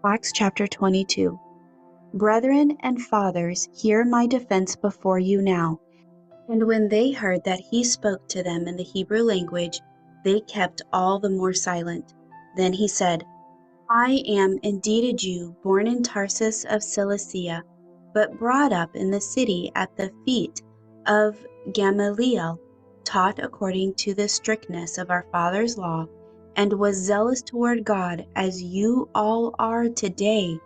Acts chapter 22. Brethren and fathers, hear my defense before you now. And when they heard that he spoke to them in the Hebrew language, they kept all the more silent. Then he said, I am indeed a Jew, born in Tarsus of Cilicia, but brought up in the city at the feet of Gamaliel, taught according to the strictness of our father's law, and was zealous toward God as you all are today.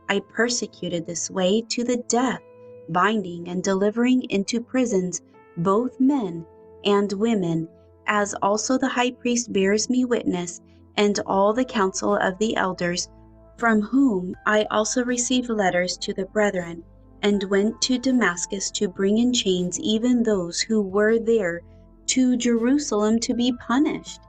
I persecuted this way to the death, binding and delivering into prisons both men and women, as also the high priest bears me witness, and all the council of the elders, from whom I also received letters to the brethren, and went to Damascus to bring in chains even those who were there to Jerusalem to be punished.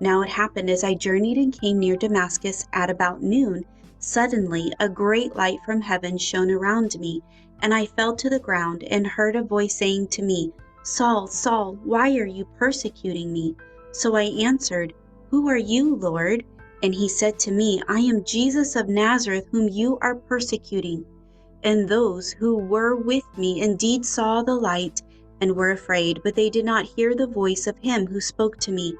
Now it happened as I journeyed and came near Damascus at about noon, suddenly a great light from heaven shone around me, and I fell to the ground and heard a voice saying to me, Saul, Saul, why are you persecuting me? So I answered, Who are you, Lord? And he said to me, I am Jesus of Nazareth, whom you are persecuting. And those who were with me indeed saw the light and were afraid, but they did not hear the voice of him who spoke to me.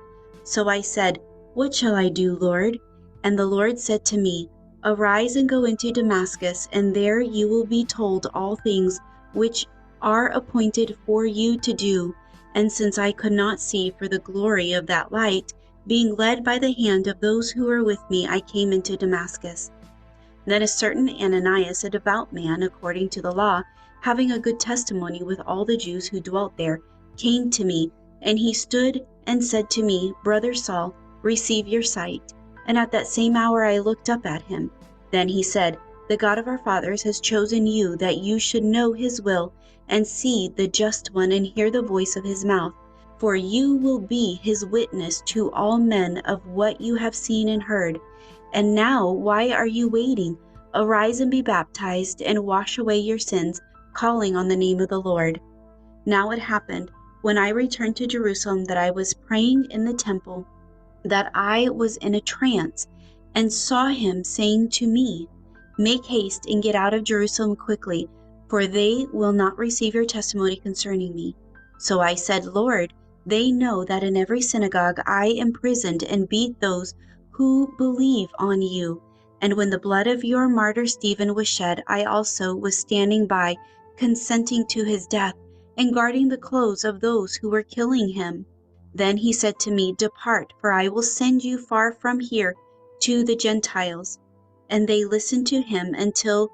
So I said, What shall I do, Lord? And the Lord said to me, Arise and go into Damascus, and there you will be told all things which are appointed for you to do. And since I could not see for the glory of that light, being led by the hand of those who were with me, I came into Damascus. Then a certain Ananias, a devout man according to the law, having a good testimony with all the Jews who dwelt there, came to me, and he stood and said to me, Brother Saul, receive your sight. And at that same hour I looked up at him. Then he said, The God of our fathers has chosen you, that you should know his will, and see the just one, and hear the voice of his mouth. For you will be his witness to all men of what you have seen and heard. And now, why are you waiting? Arise and be baptized, and wash away your sins, calling on the name of the Lord. Now it happened, when I returned to Jerusalem, that I was praying in the temple, that I was in a trance, and saw him saying to me, Make haste and get out of Jerusalem quickly, for they will not receive your testimony concerning me. So I said, Lord, they know that in every synagogue I imprisoned and beat those who believe on you. And when the blood of your martyr Stephen was shed, I also was standing by, consenting to his death, and guarding the clothes of those who were killing him. Then he said to me, Depart, for I will send you far from here to the Gentiles. And they listened to him until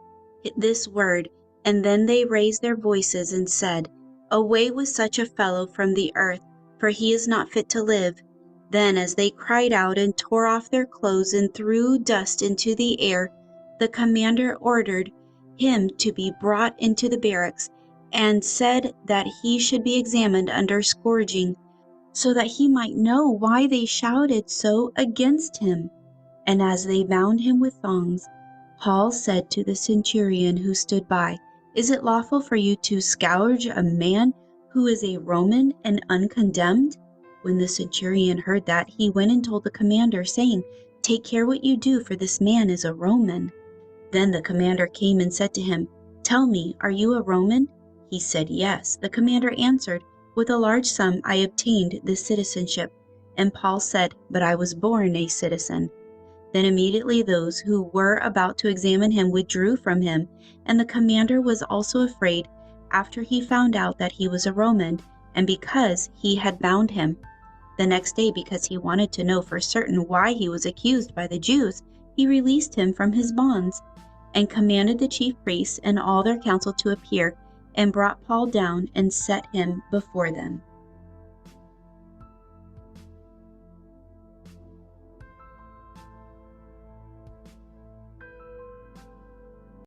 this word, and then they raised their voices and said, Away with such a fellow from the earth, for he is not fit to live. Then as they cried out and tore off their clothes and threw dust into the air, the commander ordered him to be brought into the barracks, and said that he should be examined under scourging, so that he might know why they shouted so against him. And as they bound him with thongs, Paul said to the centurion who stood by, Is it lawful for you to scourge a man who is a Roman and uncondemned? When the centurion heard that, he went and told the commander, saying, Take care what you do, for this man is a Roman. Then the commander came and said to him, Tell me, are you a Roman? He said, Yes. The commander answered, With a large sum I obtained this citizenship. And Paul said, But I was born a citizen. Then immediately those who were about to examine him withdrew from him, and the commander was also afraid after he found out that he was a Roman, and because he had bound him. The next day, because he wanted to know for certain why he was accused by the Jews, he released him from his bonds, and commanded the chief priests and all their council to appear, and brought Paul down and set him before them.